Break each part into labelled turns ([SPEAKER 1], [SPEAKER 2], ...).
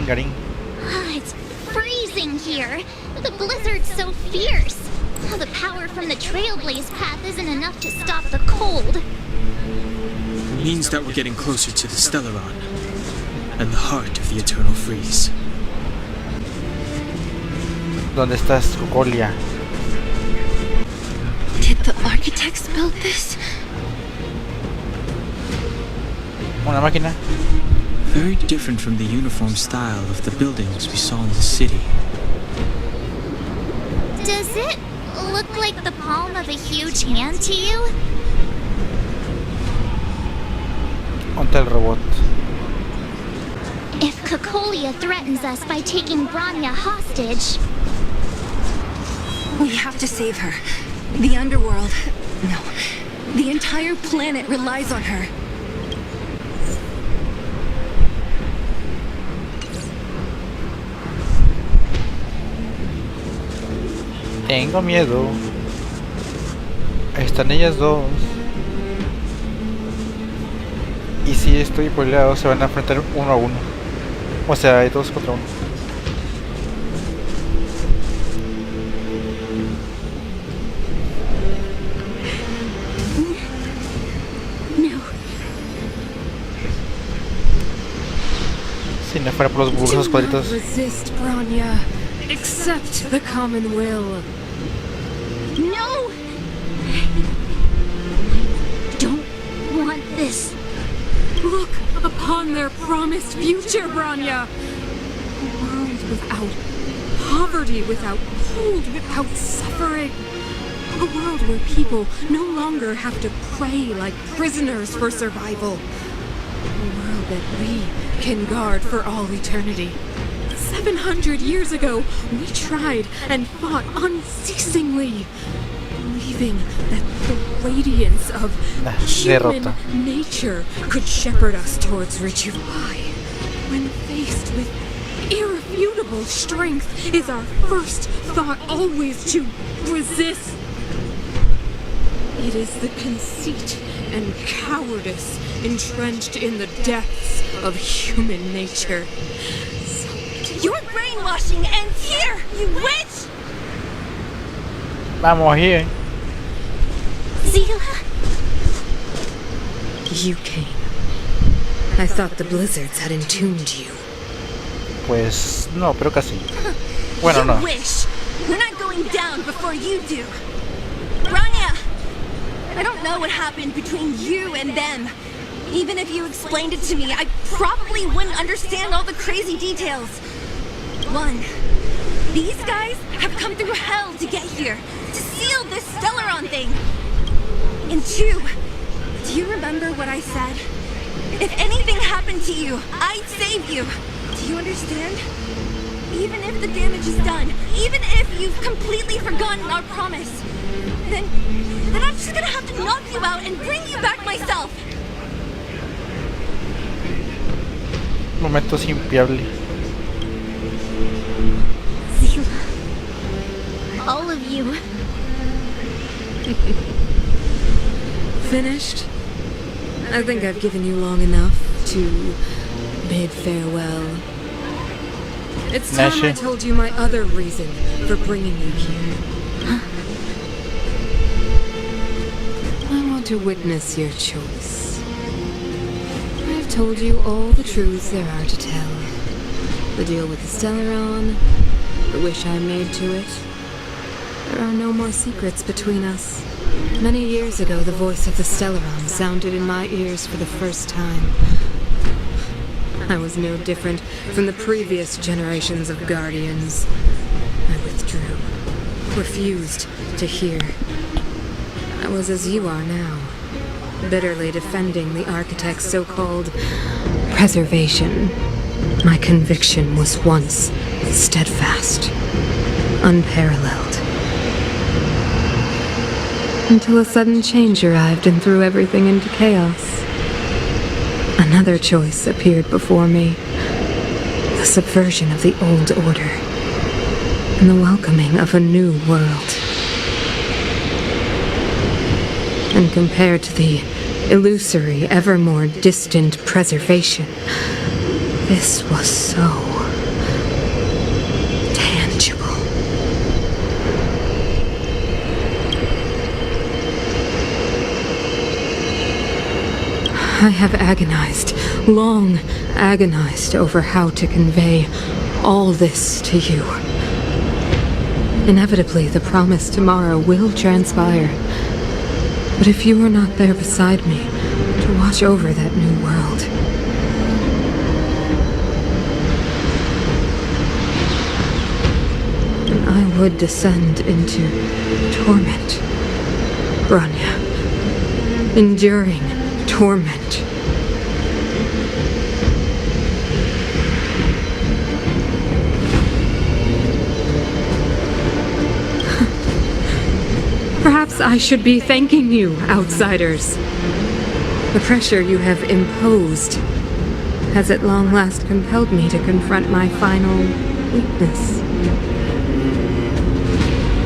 [SPEAKER 1] Garing.
[SPEAKER 2] It's freezing here. The blizzard's so fierce. The power from the Trailblaze path isn't enough to stop the cold.
[SPEAKER 3] It means that we're getting closer to the Stellaron, and the heart of the eternal freeze.
[SPEAKER 1] ¿Dónde estás, Cocolia?
[SPEAKER 2] Did the architects build this?
[SPEAKER 1] Una máquina.
[SPEAKER 3] Very different from the uniform style of the buildings we saw in the city.
[SPEAKER 2] Does it look like the palm of a huge hand to you?
[SPEAKER 1] ¿Dónde el robot?
[SPEAKER 2] If Cocolia threatens us by taking Bronya hostage...
[SPEAKER 4] We have to save her. The underworld... No. The entire planet relies on her.
[SPEAKER 1] Tengo miedo. Están ellas dos. Y si estoy spoileado, se van a enfrentar 1 a 1. O sea, hay 2 contra 1.
[SPEAKER 2] No.
[SPEAKER 1] Si no fuera por los burros cuadritos.
[SPEAKER 5] Resist, Bronya. Accept the common will.
[SPEAKER 2] No! Don't want this.
[SPEAKER 5] Look upon their promised future, Bronya. A world without poverty, without cold, without suffering. A world where people no longer have to pray like prisoners for survival. A world that we can guard for all eternity. 700 years ago, we tried and fought unceasingly, believing that the radiance of human nature could shepherd us towards Rejuvenai. When faced with irrefutable strength, is our first thought always to resist? It is the conceit and cowardice entrenched in the depths of human nature.
[SPEAKER 4] Your brainwashing ends here, you witch!
[SPEAKER 1] Vamos here.
[SPEAKER 2] Zila?
[SPEAKER 5] You came. I thought the blizzards had entombed you.
[SPEAKER 1] Pues no, pero casi. Bueno, no.
[SPEAKER 4] You wish. We're not going down before you do. Bronya! I don't know what happened between you and them. Even if you explained it to me, I probably wouldn't understand all the crazy details. 1. These guys have come through hell to get here, to seal this Stellaron thing. And 2, do you remember what I said? If anything happened to you, I'd save you. Do you understand? Even if the damage is done, even if you've completely forgotten our promise, then I'm just gonna have to knock you out and bring you back myself.
[SPEAKER 1] Momentos impiable.
[SPEAKER 2] Zila. All of you.
[SPEAKER 5] Finished? I think I've given you long enough to bid farewell. It's time I told you my other reason for bringing you here. I want to witness your choice. I've told you all the truths there are to tell. The deal with the Stellaron, the wish I made to it. There are no more secrets between us. Many years ago, the voice of the Stellaron sounded in my ears for the first time. I was no different from the previous generations of Guardians. I withdrew, refused to hear. I was as you are now, bitterly defending the Architect's so-called preservation. My conviction was once steadfast, unparalleled. Until a sudden change arrived and threw everything into chaos. Another choice appeared before me. The subversion of the old order. And the welcoming of a new world. And compared to the illusory, ever more distant preservation, This was so tangible. I have agonized, long agonized over how to convey all this to you. Inevitably, the promised tomorrow will transpire. But if you are not there beside me to watch over that new world, then I would descend into torment, Bronya. Enduring torment. Perhaps I should be thanking you, outsiders. The pressure you have imposed has at long last compelled me to confront my final weakness.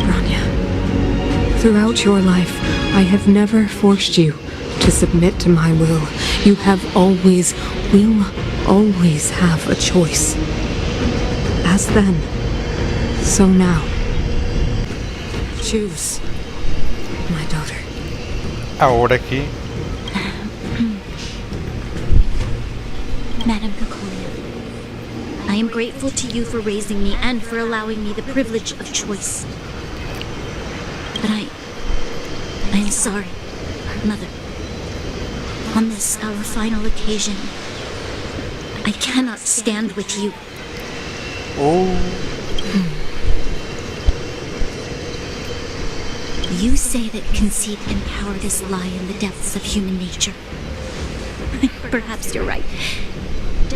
[SPEAKER 5] Bronya, throughout your life, I have never forced you to submit to my will. You have always, will always have a choice. As then, so now. Choose, my daughter.
[SPEAKER 1] Ahora aquí.
[SPEAKER 2] Madam Cocolia, I am grateful to you for raising me and for allowing me the privilege of choice. But I am sorry, Mother. On this, our final occasion, I cannot stand with you.
[SPEAKER 1] Oh.
[SPEAKER 2] You say that conceit and cowardice lie in the depths of human nature. Perhaps you're right.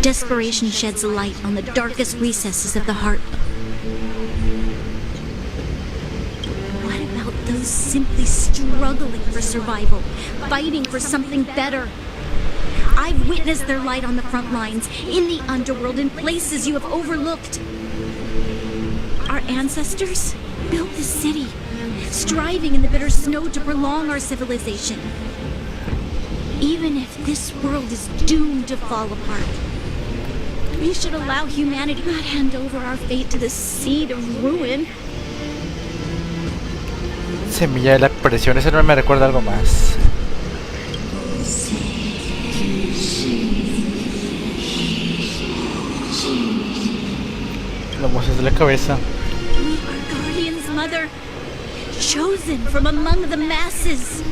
[SPEAKER 2] Desperation sheds light on the darkest recesses of the heart. What about those simply struggling for survival, fighting for something better? I've witnessed their light on the front lines, in the underworld, in places you have overlooked. Our ancestors built this city, striving in the bitter snow to prolong our civilization. Even if this world is doomed to fall apart, we should allow humanity not hand over our fate to the seed of ruin.
[SPEAKER 1] Semilla de la presión, ese no me recuerda algo más. La voz es de la cabeza.
[SPEAKER 2] We are guardians, Mother, chosen from among the masses.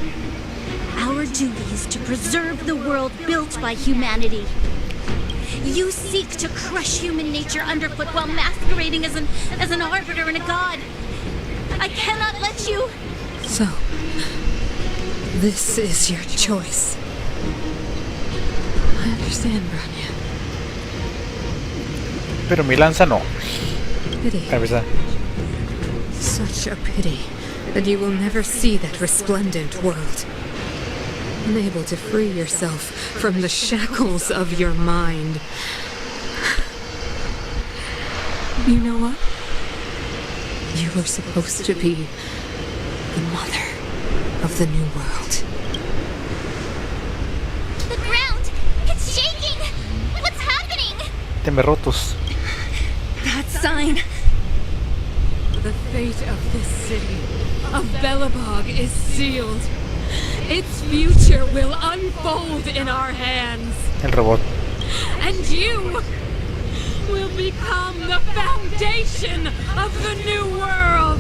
[SPEAKER 2] Our duty is to preserve the world built by humanity. You seek to crush human nature underfoot while masquerading as an arbiter and a god. I cannot let you.
[SPEAKER 5] So, this is your choice. I understand, Bronya.
[SPEAKER 1] Pero mi lanza no.
[SPEAKER 5] Pity.
[SPEAKER 1] A ver,
[SPEAKER 5] Such a pity that you will never see that resplendent world. Unable to free yourself from the shackles of your mind. You know what? You were supposed to be the mother of the new world.
[SPEAKER 2] The ground, it's shaking. What's happening?
[SPEAKER 1] Temerrotos.
[SPEAKER 4] That sign.
[SPEAKER 5] The fate of this city, of Belobog, is sealed. Its future will unfold in our hands.
[SPEAKER 1] El robot.
[SPEAKER 5] And you will become the foundation of the new world.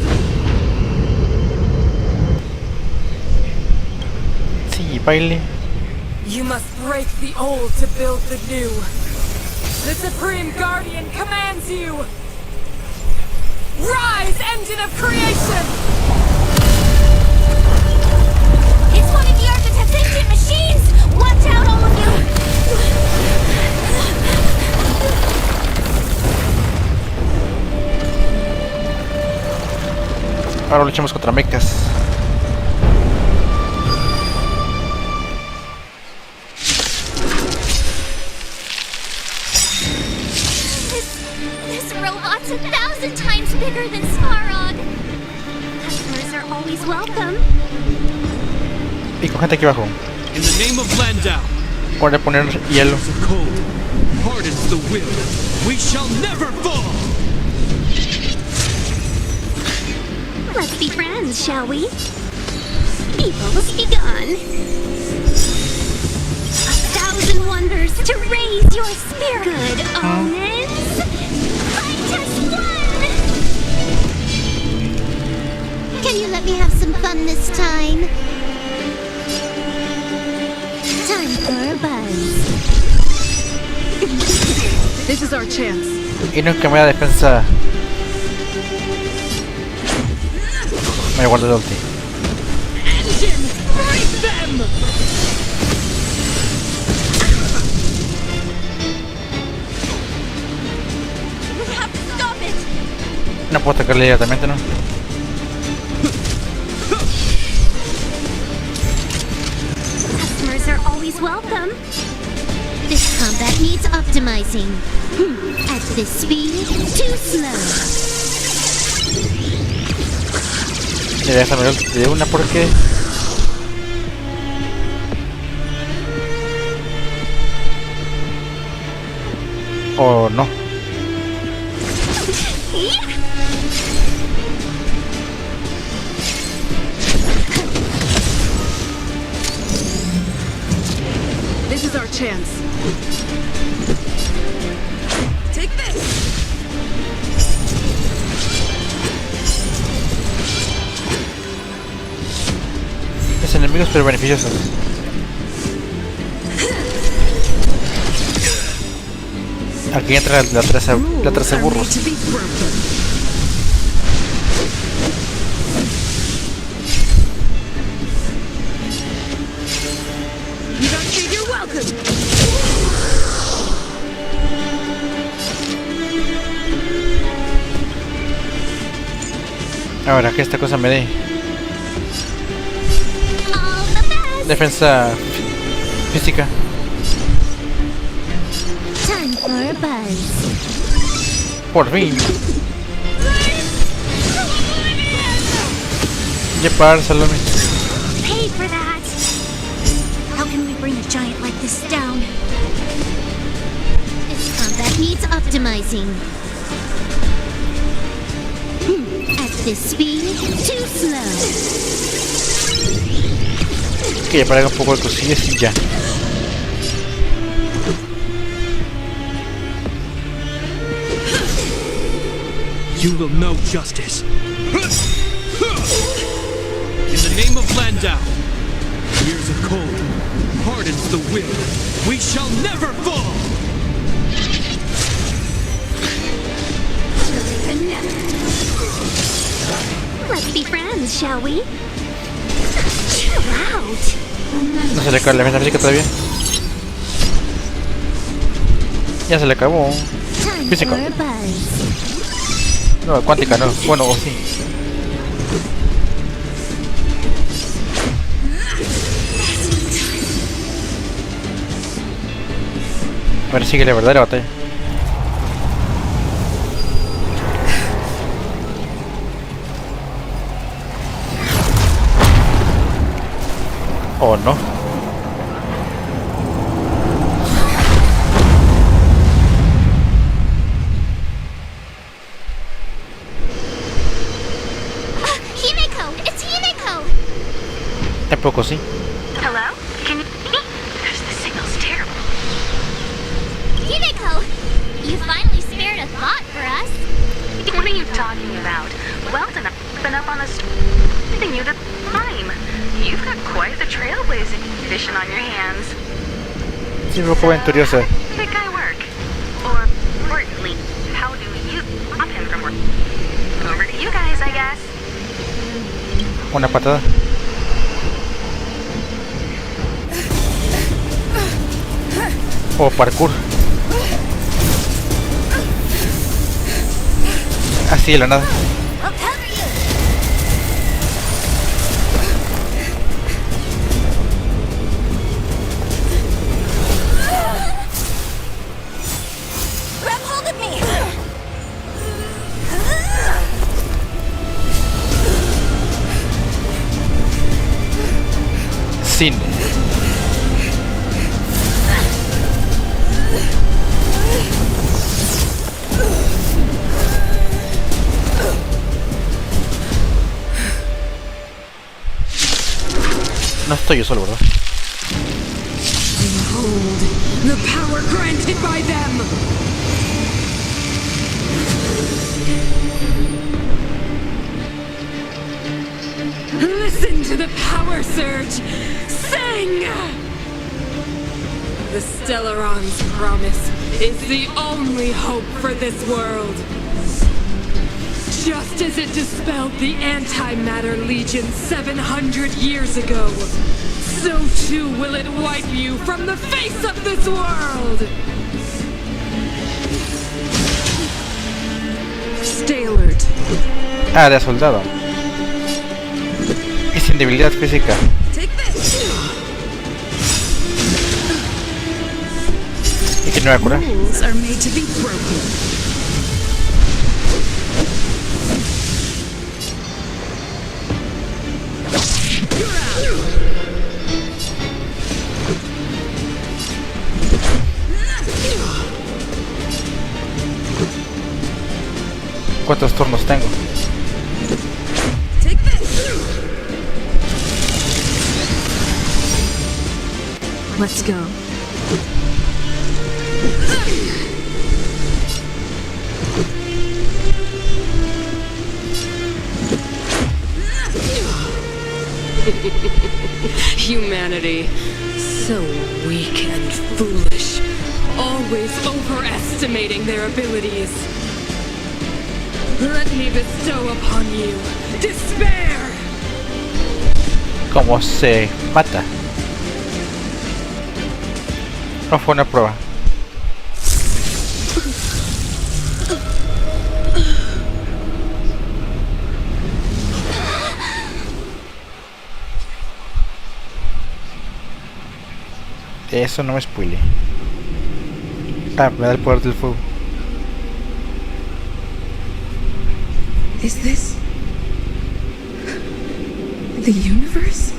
[SPEAKER 1] Sí, baile.
[SPEAKER 5] You must break the old to build the new. The Supreme Guardian commands you. Rise, engine of creation!
[SPEAKER 2] It's one of the Architect's ancient machines! Watch out, all of you!
[SPEAKER 1] Ahora luchamos contra mechas.
[SPEAKER 2] This robot's 1,000 times bigger than Svarog. Customers are always welcome.
[SPEAKER 1] Y con gente aquí abajo.
[SPEAKER 3] In the name of Landau,
[SPEAKER 1] Voy a poner hielo.
[SPEAKER 3] of cold, hardens the will, we shall never fall!
[SPEAKER 2] Let's be friends, shall we? Peoples, be gone. 1,000 wonders to raise your spirit. Good omens. Fight as one! Can you let me have some fun this time? Time for a buzz.
[SPEAKER 5] This is our chance.
[SPEAKER 1] Y nunca me da defensa. Me guardo el ulti.
[SPEAKER 5] Engine, break them!
[SPEAKER 4] We have to stop it!
[SPEAKER 1] No puedo atacarle directamente, ¿no?
[SPEAKER 2] Customers are always welcome. This combat needs optimizing. At this speed, too slow.
[SPEAKER 1] Ya déjame el ulti de una porque... Oh, no.
[SPEAKER 5] This is our chance.
[SPEAKER 4] Take this!
[SPEAKER 1] Es enemigos pero beneficiosos. Aquí entra la traza burros.
[SPEAKER 5] To be broken. You don't think you're welcome.
[SPEAKER 1] Ahora que esta cosa me dé
[SPEAKER 2] All the best.
[SPEAKER 1] defensa física.
[SPEAKER 2] Time for a buzz.
[SPEAKER 1] Por fin. Yepar, Salome.
[SPEAKER 2] Pay for that. How can we bring a giant like this down? This combat needs optimizing. At this speed, too slow.
[SPEAKER 1] Que para un poco de cosillas y ya.
[SPEAKER 3] You will know justice. In the name of Landau, years of cold hardens the will. We shall never fall!
[SPEAKER 2] Let's be friends, shall we? Chill out.
[SPEAKER 1] No se le acaba la defensa física todavía. Ya se le acabó.
[SPEAKER 2] Time
[SPEAKER 1] Físico.
[SPEAKER 2] for a buzz.
[SPEAKER 1] No, cuántica no. Bueno, o sí. Ahora sigue la verdadera batalla. Oh no.
[SPEAKER 2] Himeko! It's Himeko!
[SPEAKER 1] Tampoco sí.
[SPEAKER 6] Hello? Can you hear me? Gosh, the signal's terrible.
[SPEAKER 2] Himeko! You finally spared a thought for us.
[SPEAKER 6] What are you talking about? Weldon, I've been up on the street you to time. You've got quite the trailblazing vision on your hands.
[SPEAKER 1] Sí, un poco aventuriosa.
[SPEAKER 6] Did guy work? Or, importantly, how do you stop him from work? Over to you guys, I guess.
[SPEAKER 1] Una patada. O parkour. Así de la nada.
[SPEAKER 4] I'll cover you! Grab hold of me!
[SPEAKER 1] Sin. No estoy yo solo, ¿verdad?
[SPEAKER 5] Behold the power granted by them! Listen to the power surge! Sing! The Stellaron's promise is the only hope for this world. Just as it dispelled the Antimatter Legion 700 years ago, so too will it wipe you from the face of this world! Stay alert.
[SPEAKER 1] Ah, de soldado. Y sin debilidad física.
[SPEAKER 4] Take this.
[SPEAKER 1] Y que no me va a curar.
[SPEAKER 4] Rules are made to be broken.
[SPEAKER 1] ¿Cuántos turnos tengo?
[SPEAKER 4] Take this.
[SPEAKER 5] Let's go. Humanity, so weak and foolish, always overestimating their abilities. Let me bestow upon you despair!
[SPEAKER 1] ¿Cómo se mata? No fue una prueba. Eso no me spoile. Ah, me da el poder del fuego.
[SPEAKER 7] Is this the universe?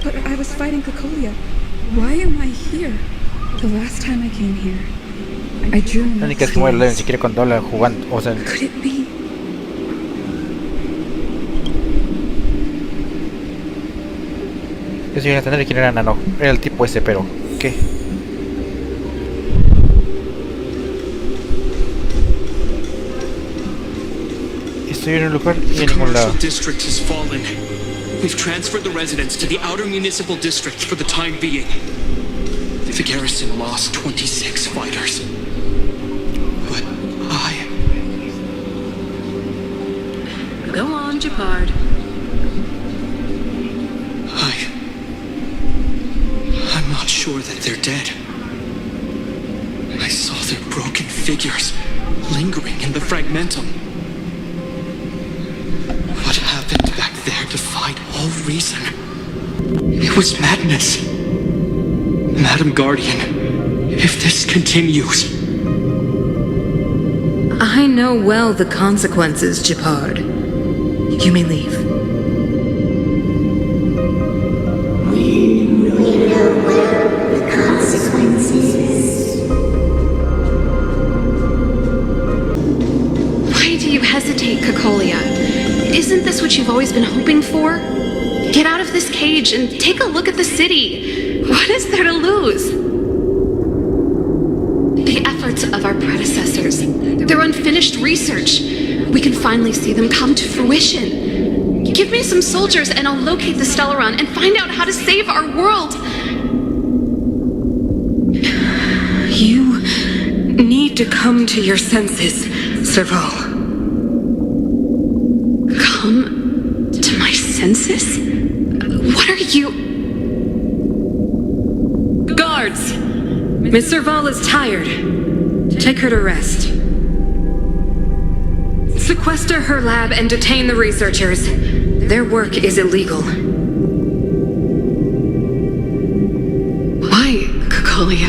[SPEAKER 7] But I was fighting Cocolia. Why am I here? The last time I came here, I drew
[SPEAKER 1] La única es que muere ni siquiera cuando habla jugando. O sea,
[SPEAKER 7] Could it be?
[SPEAKER 1] yo iba a entender quién era Nano. Era el tipo ese, pero ¿qué? Estoy en un lugar y en ningún lado.
[SPEAKER 3] The commercial district has fallen. We've transferred the residents to the outer municipal district for the time being. The garrison lost 26 fighters. But
[SPEAKER 5] Go on, Japard.
[SPEAKER 3] I'm not sure that they're dead. I saw their broken figures lingering in the fragmentum. What happened back there defied all reason. It was madness. Madam Guardian, if this continues...
[SPEAKER 8] I know well the consequences, Japard. You may leave.
[SPEAKER 6] Why do you hesitate, Cocolia? Isn't this what you've always been hoping for? Get out of this cage and take a look at the city. What is there to lose? The efforts of our predecessors, their unfinished research. We can finally see them come to fruition. Give me some soldiers and I'll locate the Stellaron and find out how to save our world.
[SPEAKER 8] You need to come to your senses, Serval.
[SPEAKER 6] Come to my senses? What are you...
[SPEAKER 8] Guards! Miss Serval is tired. Take her to rest. Sequester her lab and detain the researchers. Their work is illegal.
[SPEAKER 6] Why, Cocolia?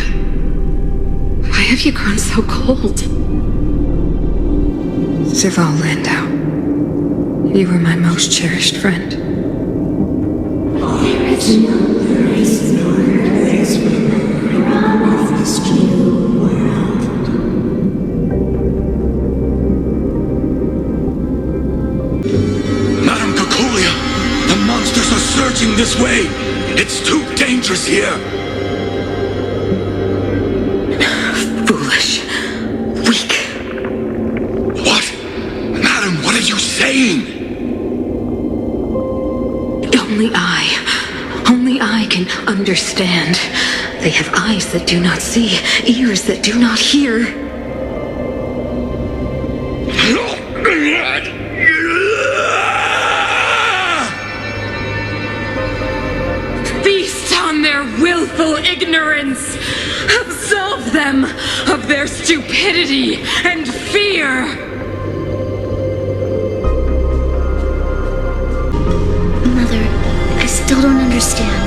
[SPEAKER 6] Why have you grown so cold?
[SPEAKER 8] Serval Landau, you were my most cherished friend.
[SPEAKER 3] Madam Cocolia!
[SPEAKER 9] going this way. It's too dangerous here.
[SPEAKER 8] Foolish. Weak.
[SPEAKER 9] What? Madam, what are you saying?
[SPEAKER 8] Only I can understand. They have eyes that do not see, ears that do not hear. Feast on their willful ignorance! Absolve them of their stupidity and fear!
[SPEAKER 2] Mother, I still don't understand.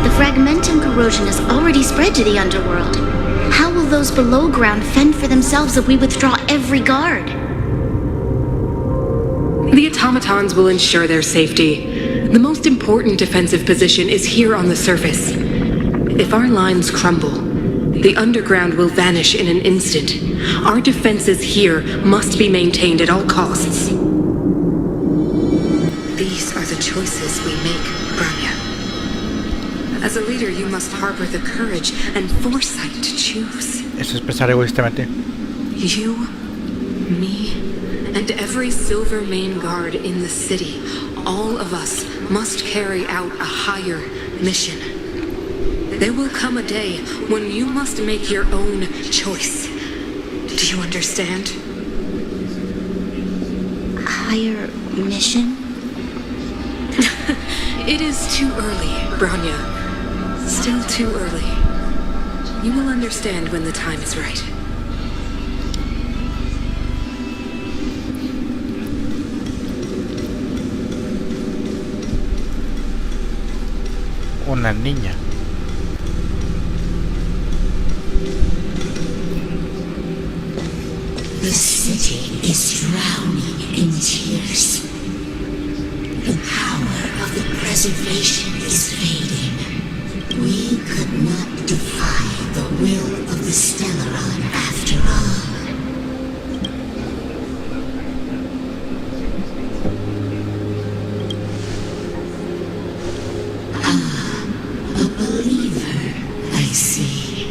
[SPEAKER 2] The fragmentum corrosion has already spread to the underworld. How will those below ground fend for themselves if we withdraw every guard?
[SPEAKER 8] The automatons will ensure their safety. The most important defensive position is here on the surface. If our lines crumble, the underground will vanish in an instant. Our defenses here must be maintained at all costs. These are the choices we make, Branya. As a leader, you must harbor the courage and foresight to choose.
[SPEAKER 1] Eso es pensar egoístamente.
[SPEAKER 8] You, me, and every silver main guard in the city, all of us must carry out a higher mission. There will come a day when you must make your own choice. Do you understand?
[SPEAKER 2] Higher mission?
[SPEAKER 8] It is too early, Branya. Still too early. You will understand when the time is right.
[SPEAKER 1] Una niña.
[SPEAKER 10] The city is drowning in tears. The power of the preservation is fading. We could not defy the will of the Stellaron after all. A believer, I see.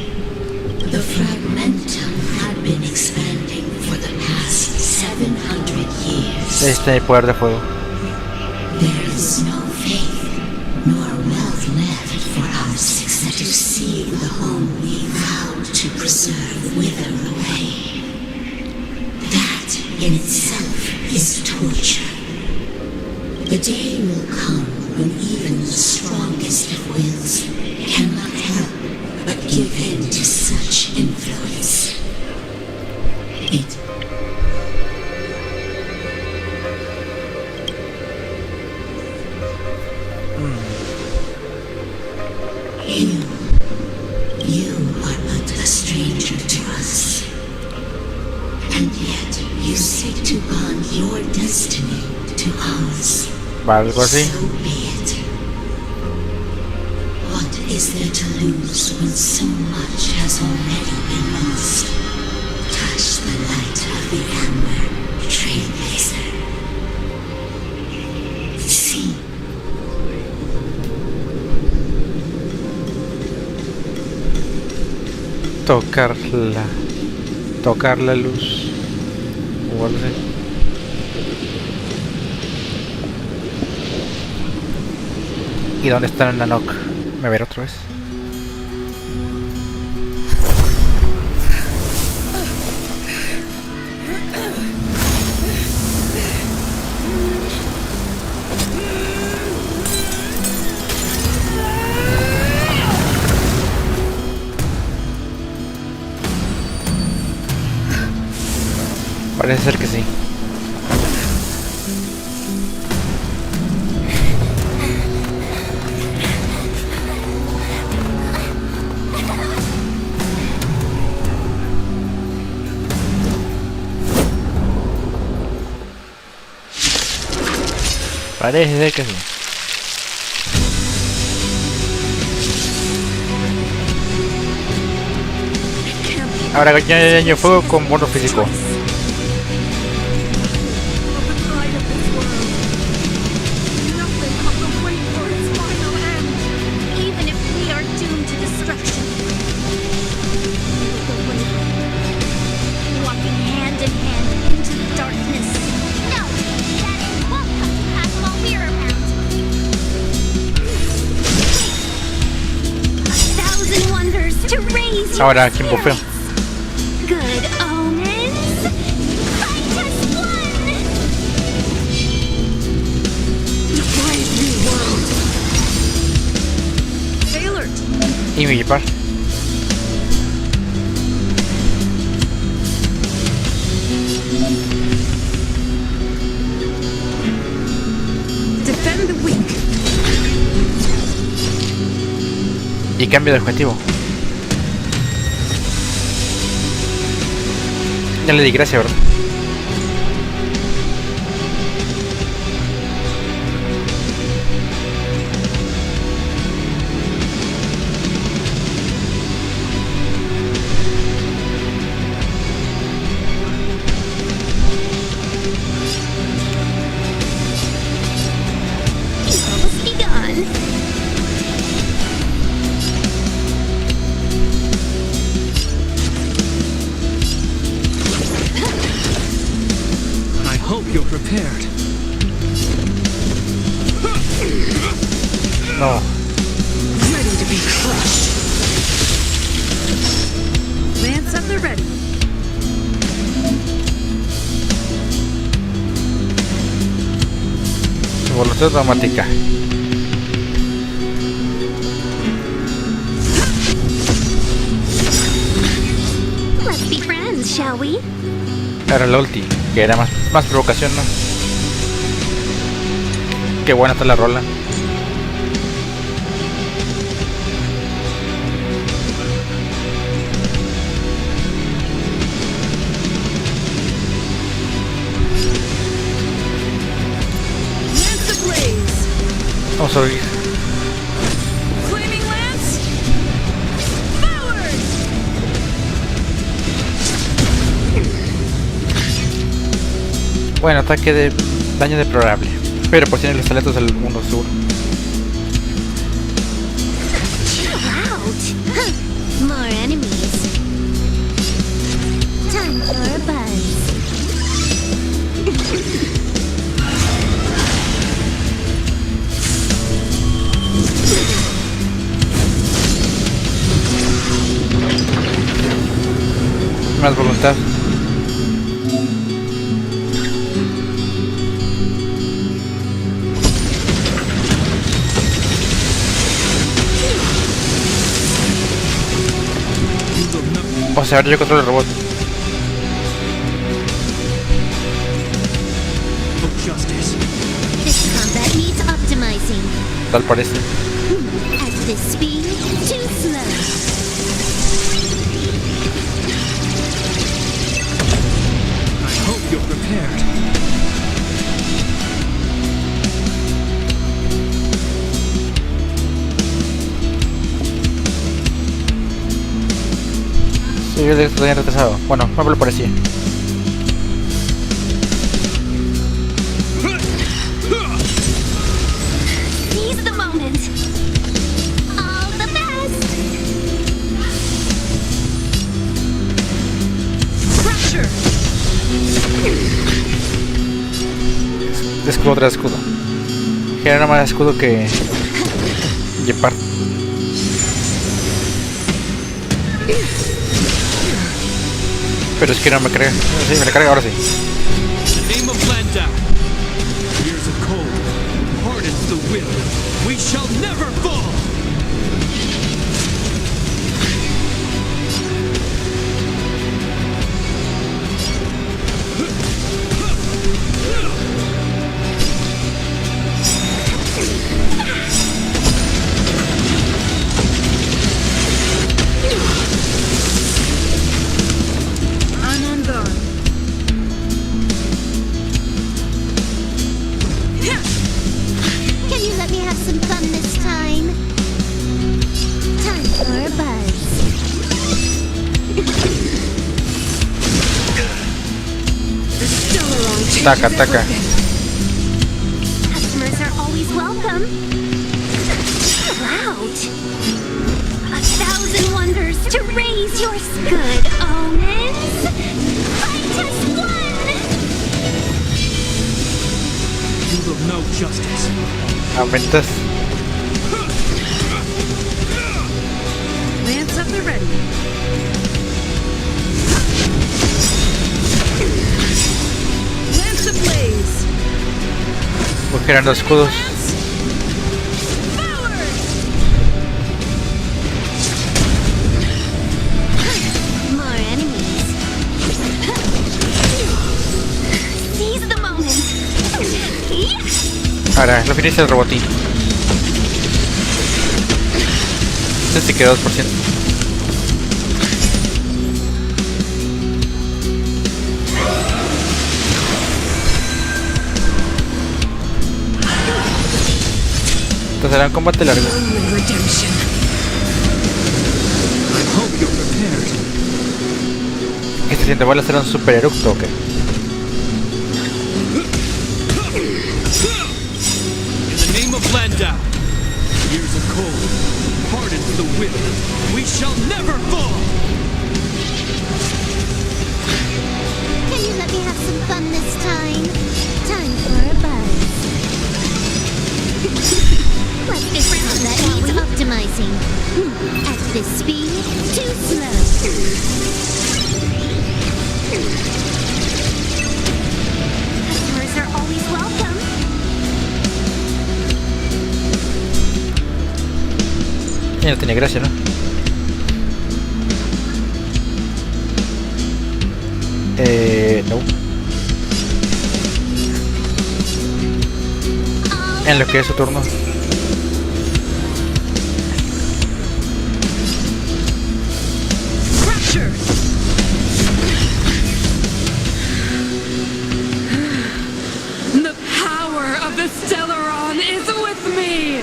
[SPEAKER 10] The fragmentum had been expanding for the past 700 years.
[SPEAKER 1] Este poder de fuego.
[SPEAKER 10] There is no faith nor wealth left for our successors to see the home we vowed to preserve wither away. That in itself is torture. The day will come when even the strongest of wills cannot help but give in to such influence. You are but a stranger to us. And yet you seek to bond your destiny to ours.
[SPEAKER 1] Algo así.
[SPEAKER 10] So be it. What is there to lose when so much has already been lost? Touch the light of the amber, trailblazer. See.
[SPEAKER 1] Tocar la luz o algo así. ¿Y dónde está el Nanok? ¿Me veré otra vez? Parece ser que sí. Parece ser que sí. Ahora daño fuego con bono físico. Ahora, ¿quién bufeo?
[SPEAKER 2] Good omens. Fight us one.
[SPEAKER 5] Brave new world. Sailor.
[SPEAKER 1] Y mi par.
[SPEAKER 5] Defend the weak.
[SPEAKER 1] Y cambio de objetivo. Ya le di gracias, ¿verdad?
[SPEAKER 2] Almost begun.
[SPEAKER 3] I hope you're prepared.
[SPEAKER 1] No.
[SPEAKER 5] Ready to be crushed. Lance up the ready.
[SPEAKER 1] Evolución dramática.
[SPEAKER 2] Let's be friends, shall we?
[SPEAKER 1] Era la ulti, que era más provocación, ¿no? Qué buena está la rola.
[SPEAKER 5] Lance ablaze.
[SPEAKER 1] Vamos a oír.
[SPEAKER 5] Flaming lance. Forward.
[SPEAKER 1] Bueno, ataque de daño deplorable. Pero pues tiene los talentos del mundo seguro.
[SPEAKER 2] Out. Huh. More enemies. Time for a buzz.
[SPEAKER 1] Más voluntad. O sea, ahora yo controlo el robot.
[SPEAKER 3] Justice.
[SPEAKER 2] This combat needs optimizing.
[SPEAKER 1] Tal parece.
[SPEAKER 2] At this speed, too slow.
[SPEAKER 3] I hope you're prepared.
[SPEAKER 1] Sí, yo estoy bien retrasado. Bueno, no me lo parecía.
[SPEAKER 2] Seize the moment. All the best.
[SPEAKER 5] Pressure.
[SPEAKER 1] Escudo tras escudo. Genera más escudo que Gepard. Pero es que no me carga. Sí, me la carga ahora sí.
[SPEAKER 3] In the name of Landa, years of cold, hardens the will. We shall never fall.
[SPEAKER 5] I'm on guard.
[SPEAKER 2] Can you let me have some fun this time? Time for a buzz.
[SPEAKER 5] The Stellaron changes
[SPEAKER 1] Taca, taca.
[SPEAKER 5] everything.
[SPEAKER 2] Customers are always welcome. Out. 1,000 wonders to raise your good omens. Fight us one.
[SPEAKER 3] You will know justice.
[SPEAKER 1] Aumentas.
[SPEAKER 5] Lance up the ready.
[SPEAKER 1] Generando escudos.
[SPEAKER 2] More enemies. Seize the moment.
[SPEAKER 1] Ahora, lo finaliza el robotín. Este sí quedó 2%. Entonces será un combate largo. ¿Qué se siente? ¿Va a ser un super eructo o qué?
[SPEAKER 3] Landau. Years of cold hardens the will. We shall never fall.
[SPEAKER 2] Can you let me have some fun this time? Time for a buzz. Let's get round that needs optimizing. At this speed, too slow. Customers are always welcome.
[SPEAKER 1] Ya no tenía gracia, ¿no? No. En lo que es su turno.
[SPEAKER 5] The power of the Stellaron is with me!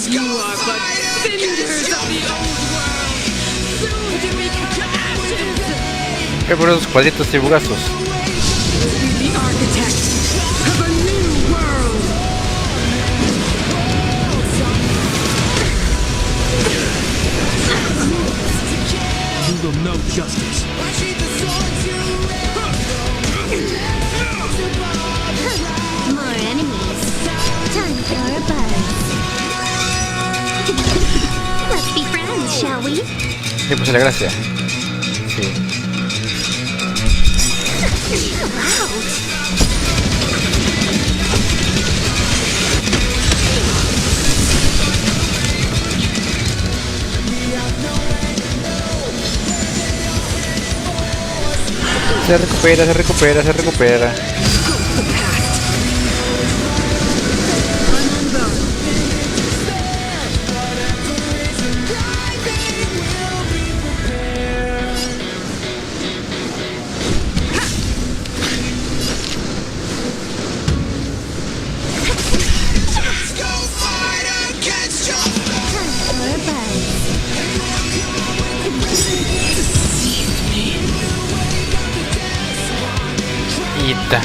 [SPEAKER 5] You are but cinders of the old world, soon to become ashes!
[SPEAKER 1] ¿Qué por esos cuadritos y bugazos?
[SPEAKER 5] Be the architect of a new world!
[SPEAKER 3] You will know justice.
[SPEAKER 2] More enemies. Time for a buzz. Let's be friends, shall we?
[SPEAKER 1] Le puse la gracia. Sí.
[SPEAKER 2] Wow.
[SPEAKER 1] Se recupera, se recupera, se recupera. Ita.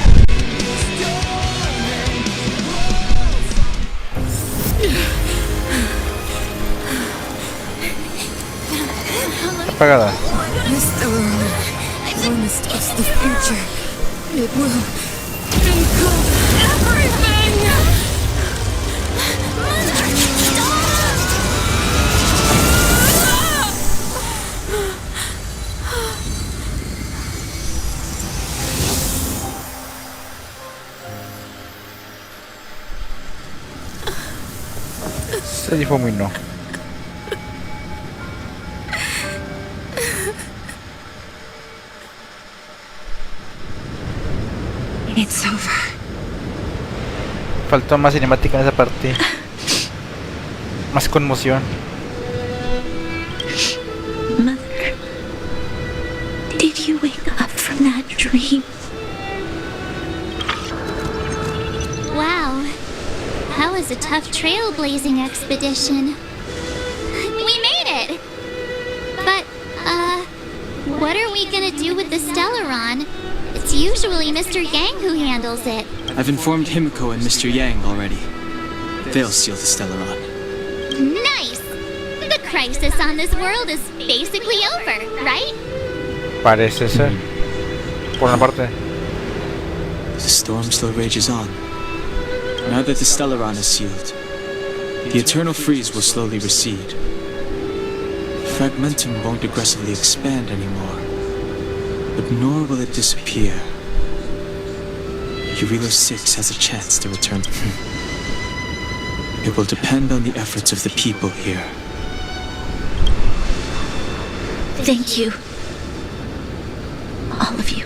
[SPEAKER 1] Apagada.
[SPEAKER 5] Mr. promised us the future. It will include everything!
[SPEAKER 1] Se difuminó.
[SPEAKER 5] It's over.
[SPEAKER 1] Faltó más cinemática en esa parte. Más conmoción.
[SPEAKER 2] Mother, did you wake up from that dream? Wow, that was a tough trailblazing expedition. We made it! But, what are we gonna do with the Stellaron? It's usually Mr. Yang who handles it.
[SPEAKER 11] I've informed Himiko and Mr. Yang already. They'll steal the Stellaron.
[SPEAKER 2] Nice! The crisis on this world is basically over, right?
[SPEAKER 1] Parece ser. Por una parte.
[SPEAKER 11] The storm still rages on. Now that the Stellaron is sealed, the eternal freeze will slowly recede. Fragmentum won't aggressively expand anymore, but nor will it disappear. Eurilo 6 has a chance to return. It will depend on the efforts of the people here.
[SPEAKER 2] Thank you. All of you.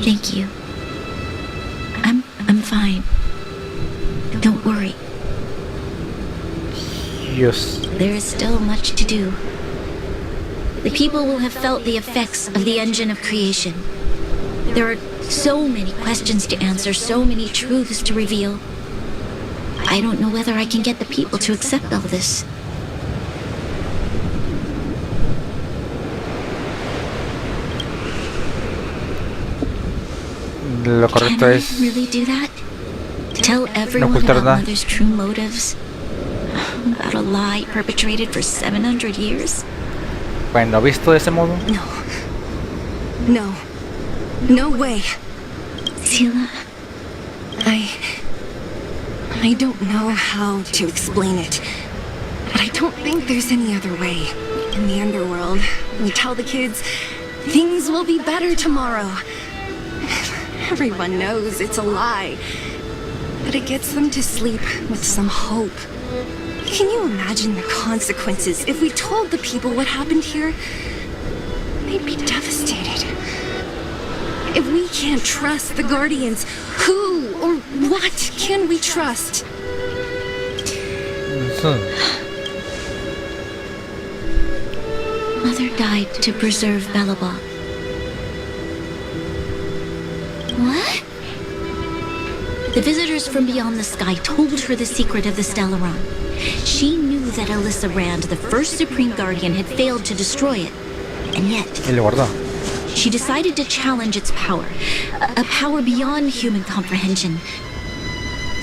[SPEAKER 2] Thank you. I'm fine. Don't worry.
[SPEAKER 1] Dios.
[SPEAKER 2] There is still much to do. The people will have felt the effects of the engine of creation. There are so many questions to answer, so many truths to reveal. I don't know whether I can get the people to accept all this.
[SPEAKER 1] Lo correcto
[SPEAKER 2] Can I
[SPEAKER 1] es
[SPEAKER 2] really do that? Tell everyone
[SPEAKER 1] ocultar
[SPEAKER 2] about
[SPEAKER 1] nada.
[SPEAKER 2] Mother's true motives? About a lie perpetrated for 700 years?
[SPEAKER 1] Bueno, visto de ese modo.
[SPEAKER 4] No. No way.
[SPEAKER 2] Sila,
[SPEAKER 4] I don't know how to explain it, but I don't think there's any other way. In the underworld, we tell the kids, things will be better tomorrow. Everyone knows it's a lie, but it gets them to sleep with some hope. Can you imagine the consequences if we told the people what happened here? They'd be devastated. If we can't trust the Guardians, who or what can we trust?
[SPEAKER 2] Mother died to preserve Belobog. What? The visitors from beyond the sky told her the secret of the Stellaron. She knew that Alyssa Rand, the first Supreme Guardian, had failed to destroy it. And yet,
[SPEAKER 1] Y lo guardó.
[SPEAKER 2] she decided to challenge its power. A power beyond human comprehension.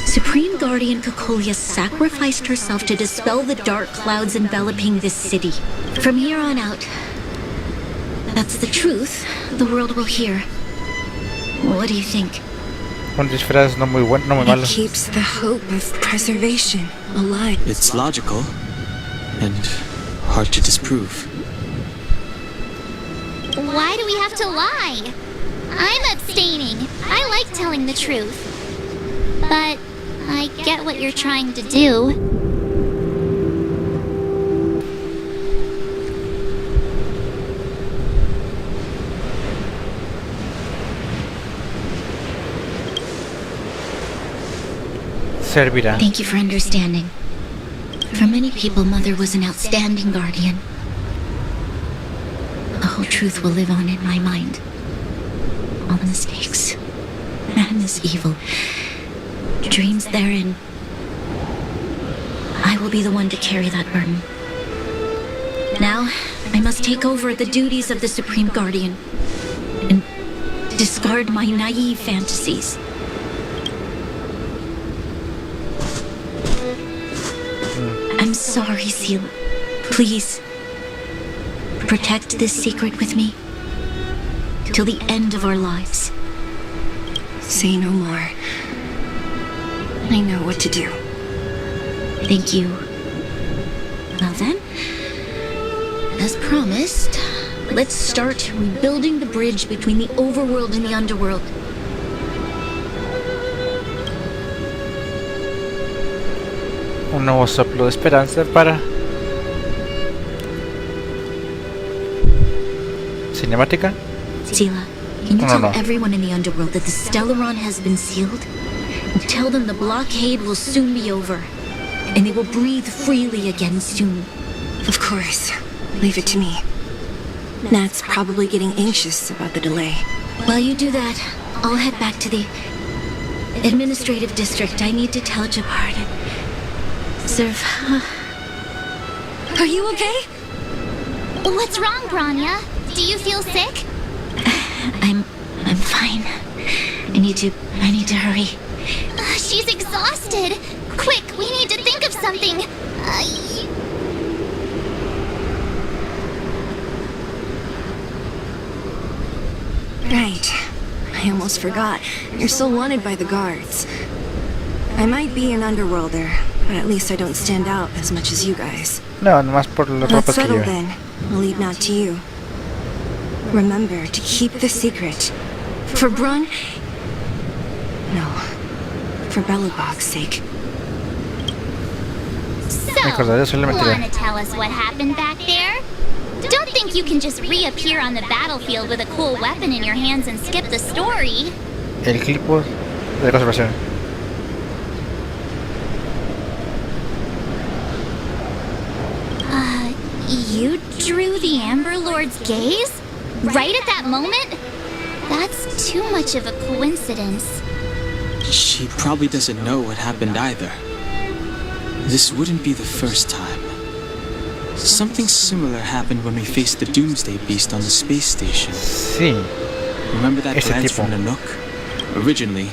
[SPEAKER 2] Supreme Guardian Cocolia sacrificed herself to dispel the dark clouds enveloping this city. From here on out, that's the truth the world will hear. What do you think?
[SPEAKER 1] Un disfraz no muy bueno, no muy
[SPEAKER 4] It
[SPEAKER 1] malo.
[SPEAKER 4] keeps the hope of preservation alive.
[SPEAKER 11] It's logical and hard to disprove.
[SPEAKER 12] Why do we have to lie? I'm abstaining. I like telling the truth. But I get what you're trying to do.
[SPEAKER 1] Servirá.
[SPEAKER 2] Thank you for understanding. For many people, Mother was an outstanding guardian. The whole truth will live on in my mind. All the mistakes, madness, evil, dreams therein. I will be the one to carry that burden. Now, I must take over the duties of the Supreme Guardian and discard my naive fantasies. I'm sorry, Seal. Please, protect this secret with me till the end of our lives.
[SPEAKER 4] Say no more. I know what to do.
[SPEAKER 2] Thank you. Well then, as promised, let's start rebuilding the bridge between the overworld and the underworld.
[SPEAKER 1] Un nuevo soplo de esperanza para cinemática.
[SPEAKER 2] Sila, can you
[SPEAKER 1] No,
[SPEAKER 2] tell
[SPEAKER 1] no.
[SPEAKER 2] everyone in the underworld that the Stellaron has been sealed? And tell them the blockade will soon be over, and they will breathe freely again soon.
[SPEAKER 4] Of course. Leave it to me. Nat's probably getting anxious about the delay.
[SPEAKER 2] While you do that, I'll head back to the administrative district. I need to tell Jabbar and serve.
[SPEAKER 4] Are you okay?
[SPEAKER 12] What's wrong, Branya? Do you feel sick?
[SPEAKER 2] I'm fine. I need to hurry.
[SPEAKER 12] She's exhausted. Quick, we need to think of something.
[SPEAKER 4] Right. I almost forgot. You're still wanted by the guards. I might be an underworlder, but at least I don't stand out as much as you guys.
[SPEAKER 1] No, nomás por las
[SPEAKER 4] Let's
[SPEAKER 1] ropas que
[SPEAKER 4] settle
[SPEAKER 1] lleva.
[SPEAKER 4] then. I'll leave now to you. Remember to keep the secret. For Brun... No. For Belobog's sake.
[SPEAKER 12] So, wanna tell us what happened back there? Don't think you can just reappear on the battlefield with a cool weapon in your hands and skip the story.
[SPEAKER 1] El clipo de conservación.
[SPEAKER 12] You drew the Amber Lord's gaze? Right at that moment? That's too much of a coincidence.
[SPEAKER 11] She probably doesn't know what happened either. This wouldn't be the first time. Something similar happened when we faced the Doomsday Beast on the space station.
[SPEAKER 1] Sí.
[SPEAKER 11] Remember that
[SPEAKER 1] Ese
[SPEAKER 11] glance
[SPEAKER 1] tipo.
[SPEAKER 11] from Nanook? Originally,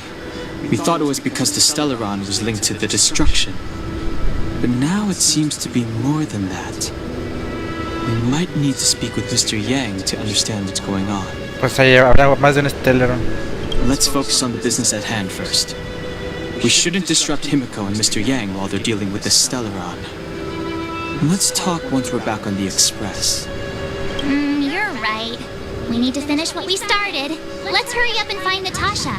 [SPEAKER 11] we thought it was because the Stellaron was linked to the destruction. But now it seems to be more than that. We might need to speak with Mr. Yang to understand what's going on.
[SPEAKER 1] Pues ahí habrá más de un Stellar.
[SPEAKER 11] Let's focus on the business at hand first. We shouldn't disrupt Himiko and Mr. Yang while they're dealing with the Stellaron. Let's talk once we're back on the Express.
[SPEAKER 12] You're right. We need to finish what we started. Let's hurry up and find Natasha.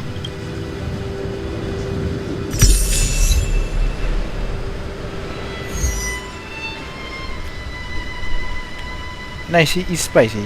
[SPEAKER 1] Nice y spicy.